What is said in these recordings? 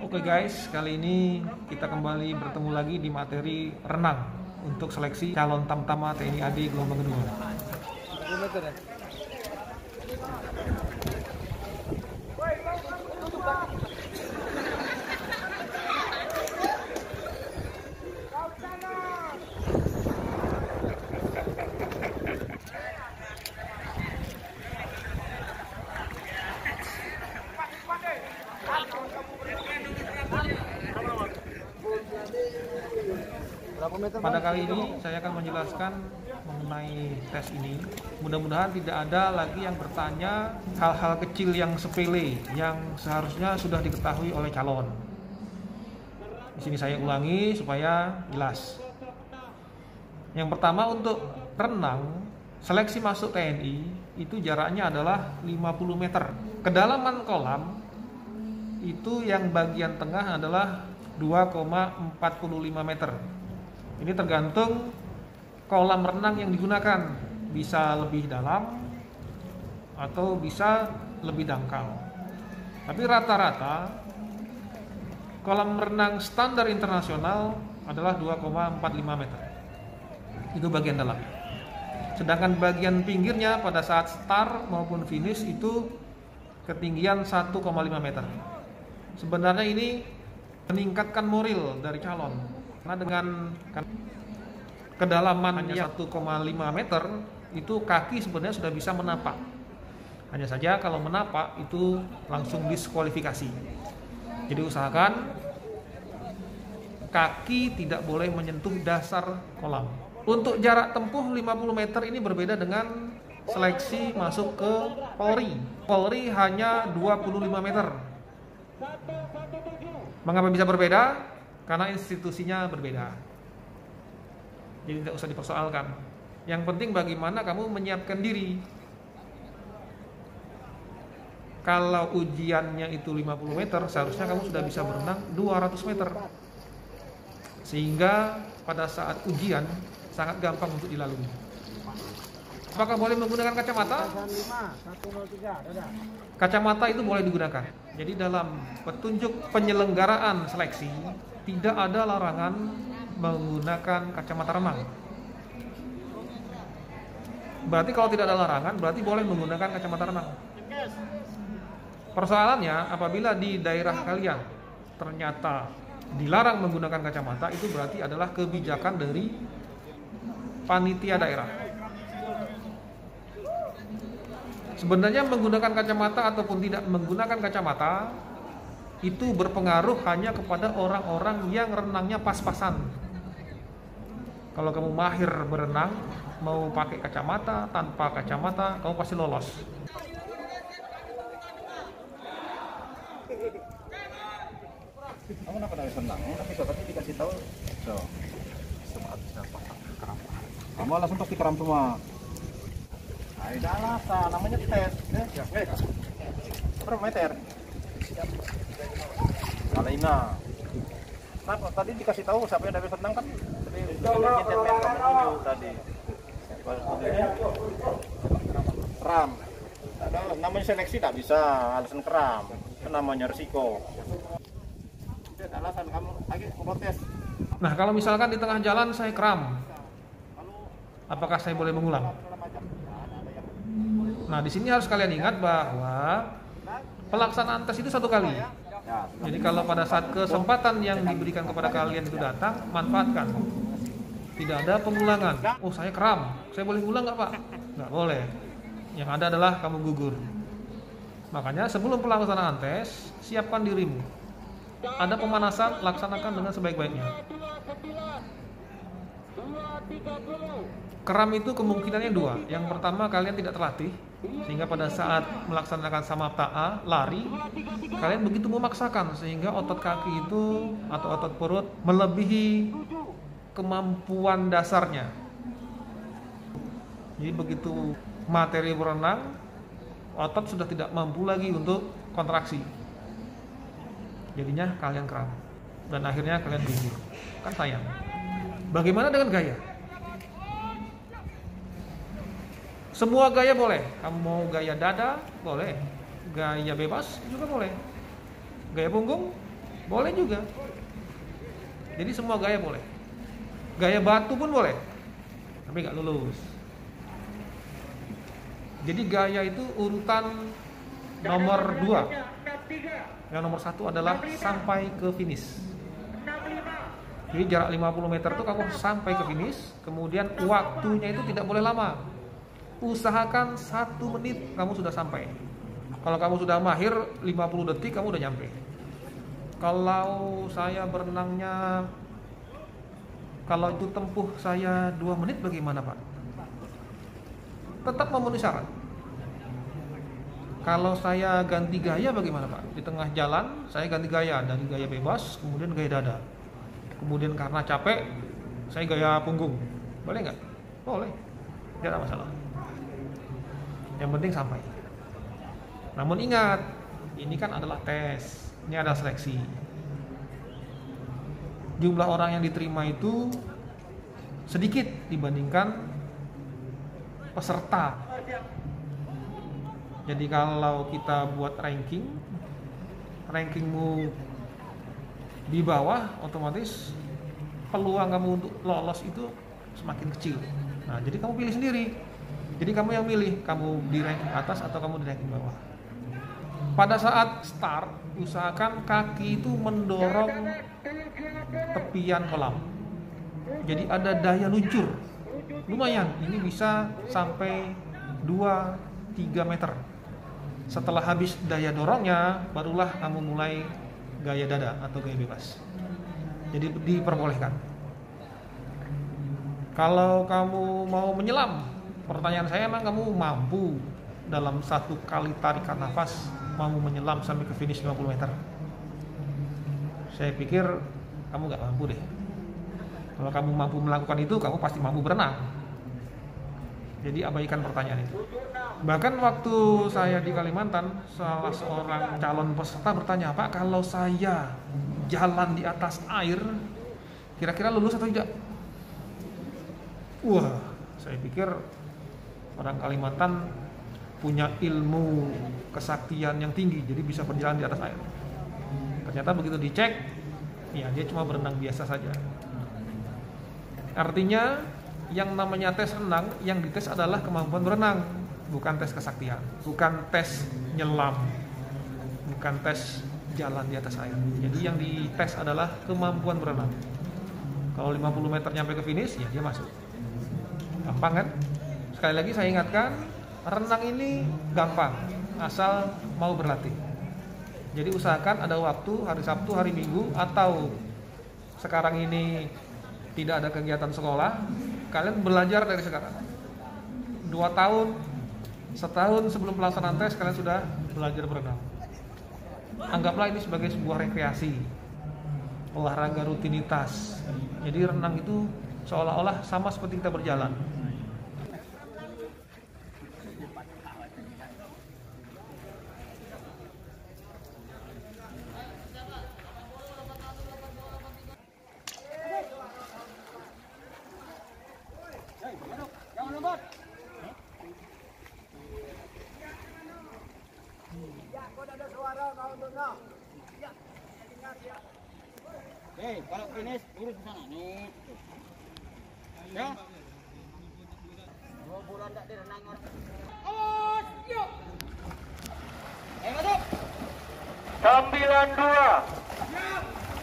Oke guys, kali ini kita kembali bertemu lagi di materi renang untuk seleksi calon tamtama TNI AD gelombang kedua. Pada kali ini saya akan menjelaskan mengenai tes ini. Mudah-mudahan tidak ada lagi yang bertanya hal-hal kecil yang sepele yang seharusnya sudah diketahui oleh calon. Di sini saya ulangi supaya jelas. Yang pertama, untuk renang seleksi masuk TNI itu jaraknya adalah 50 meter. Kedalaman kolam itu yang bagian tengah adalah 2,45 meter. Ini tergantung kolam renang yang digunakan, bisa lebih dalam atau bisa lebih dangkal. Tapi rata-rata kolam renang standar internasional adalah 2,45 meter. Itu bagian dalam. Sedangkan bagian pinggirnya pada saat start maupun finish itu ketinggian 1,5 meter. Sebenarnya ini meningkatkan moral dari calon. Karena dengan kedalaman hanya 1,5 meter itu kaki sebenarnya sudah bisa menapak. Hanya saja kalau menapak itu langsung diskualifikasi. Jadi usahakan kaki tidak boleh menyentuh dasar kolam. Untuk jarak tempuh 50 meter ini berbeda dengan seleksi masuk ke Polri. Polri hanya 25 meter. Mengapa bisa berbeda? Karena institusinya berbeda. Jadi tidak usah dipersoalkan. Yang penting bagaimana kamu menyiapkan diri. Kalau ujiannya itu 50 meter, seharusnya kamu sudah bisa berenang 200 meter. Sehingga pada saat ujian sangat gampang untuk dilalui. Apakah boleh menggunakan kacamata? Kacamata itu boleh digunakan. Jadi dalam petunjuk penyelenggaraan seleksi tidak ada larangan menggunakan kacamata renang. Berarti kalau tidak ada larangan, berarti boleh menggunakan kacamata renang. Persoalannya apabila di daerah kalian ternyata dilarang menggunakan kacamata, itu berarti adalah kebijakan dari panitia daerah. Sebenarnya menggunakan kacamata ataupun tidak menggunakan kacamata itu berpengaruh hanya kepada orang-orang yang renangnya pas-pasan. Kalau kamu mahir berenang, mau pakai kacamata, tanpa kacamata, kamu pasti lolos. Kamu kenapa nggak senang? Tapi tadi dikasih tahu, so, kamu langsung pasti keram semua. Nah, udah namanya tes. Ya, berapa meter? Kalina. Nah, tadi dikasih tahu siapa yang udah senang kan? Tadi tadi. Keram. Ada namanya seleksi tak bisa alasan keram. Itu namanya risiko. Itu alasan kamu lagi protes. Nah, kalau misalkan di tengah jalan saya kram, apakah saya boleh mengulang? Nah, di sini harus kalian ingat bahwa pelaksanaan tes itu satu kali. Jadi kalau pada saat kesempatan yang diberikan kepada kalian itu datang, manfaatkan. Tidak ada pengulangan. Oh, saya kram, saya boleh ulang nggak Pak? Nggak boleh. Yang ada adalah kamu gugur. Makanya sebelum pelaksanaan tes, siapkan dirimu. Ada pemanasan, laksanakan dengan sebaik-baiknya. Kram itu kemungkinannya dua. Yang pertama, kalian tidak terlatih, sehingga pada saat melaksanakan samapta lari, kalian begitu memaksakan sehingga otot kaki itu atau otot perut melebihi kemampuan dasarnya. Jadi begitu materi berenang, otot sudah tidak mampu lagi untuk kontraksi. Jadinya kalian kram dan akhirnya kalian gugur. Kan sayang. Bagaimana dengan gaya? Semua gaya boleh. Kamu mau gaya dada, boleh. gaya bebas juga boleh, gaya punggung boleh juga. Jadi semua gaya boleh. Gaya batu pun boleh, tapi nggak lulus. Jadi gaya itu urutan nomor 2. Yang nomor 1 adalah sampai ke finish. Jadi jarak 50 meter itu kamu sampai ke finish. Kemudian waktunya itu tidak boleh lama. Usahakan 1 menit kamu sudah sampai. Kalau kamu sudah mahir 50 detik kamu udah nyampe. Kalau saya berenangnya, kalau itu tempuh saya 2 menit bagaimana Pak? Tetap memenuhi syarat. Kalau saya ganti gaya bagaimana Pak? Di tengah jalan saya ganti gaya, dari gaya bebas kemudian gaya dada. Kemudian karena capek saya gaya punggung. Boleh nggak? Boleh. Tidak ada masalah. Yang penting sampai. Namun ingat, ini kan adalah tes. Ini ada seleksi. Jumlah orang yang diterima itu sedikit dibandingkan peserta. Jadi kalau kita buat rankingmu di bawah, otomatis peluang kamu untuk lolos itu semakin kecil. Nah, jadi kamu pilih sendiri. Jadi kamu yang milih, kamu di ranking atas atau kamu di ranking bawah. Pada saat start, usahakan kaki itu mendorong tepian kolam. Jadi ada daya luncur. Lumayan, ini bisa sampai 2-3 meter. Setelah habis daya dorongnya, barulah kamu mulai gaya dada atau gaya bebas. Jadi diperbolehkan. Kalau kamu mau menyelam, pertanyaan saya, emang kamu mampu dalam 1 kali tarikan nafas mau menyelam sampai ke finish 50 meter? Saya pikir kamu gak mampu deh. Kalau kamu mampu melakukan itu, kamu pasti mampu berenang. Jadi abaikan pertanyaan itu. Bahkan waktu saya di Kalimantan, salah seorang calon peserta bertanya, Pak, kalau saya jalan di atas air, kira-kira lulus atau tidak? Wah, saya pikir orang Kalimantan punya ilmu kesaktian yang tinggi, jadi bisa berjalan di atas air. Ternyata begitu dicek, ya dia cuma berenang biasa saja. Artinya yang namanya tes renang, yang dites adalah kemampuan berenang, bukan tes kesaktian, bukan tes nyelam, bukan tes jalan di atas air. Jadi yang dites adalah kemampuan berenang. Kalau 50 meter nyampe ke finish, ya dia masuk. Gampang kan? Sekali lagi saya ingatkan, renang ini gampang, asal mau berlatih. Jadi usahakan ada waktu, hari Sabtu, hari Minggu, atau sekarang ini tidak ada kegiatan sekolah, kalian belajar dari sekarang. 2 tahun, setahun sebelum pelaksanaan tes, kalian sudah belajar berenang. Anggaplah ini sebagai sebuah rekreasi, olahraga rutinitas. Jadi renang itu seolah-olah sama seperti kita berjalan. Kalau finish urus ke sana nih. Ya. 2 bulan tak direnang orang. Oh, yuk. Masuk. 92. Siap.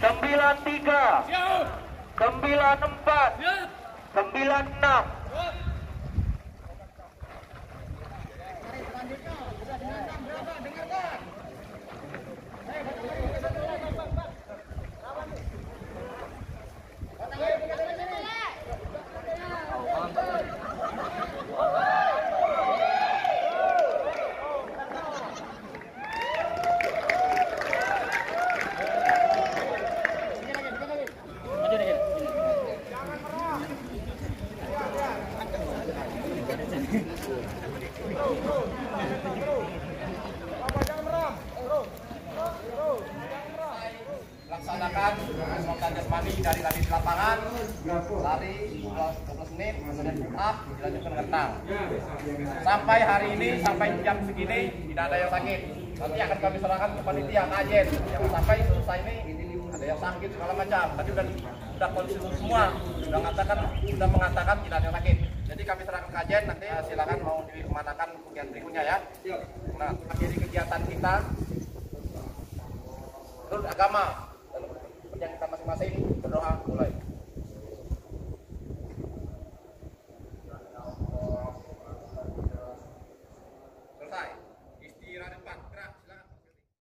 93. Siap. 94. Siap. 96. Laksanakan kesehatan jasmani dari lari di lapangan, lari 12 menit, kemudian pull up, dilanjutkan renang. Sampai hari ini, sampai jam segini tidak ada yang sakit. Nanti akan kami serahkan ke panitia kajen. Yang sampai selesai ini ada yang sakit segala macam. Tadi udah konsul semua, sudah mengatakan tidak ada yang sakit. Jadi kami serahkan kajen. Nanti silakan mau dikemanakan kegiatan berikutnya ya. Nah, akhiri kegiatan kita. Terus agama dan yang kita masing-masing berdoa mulai.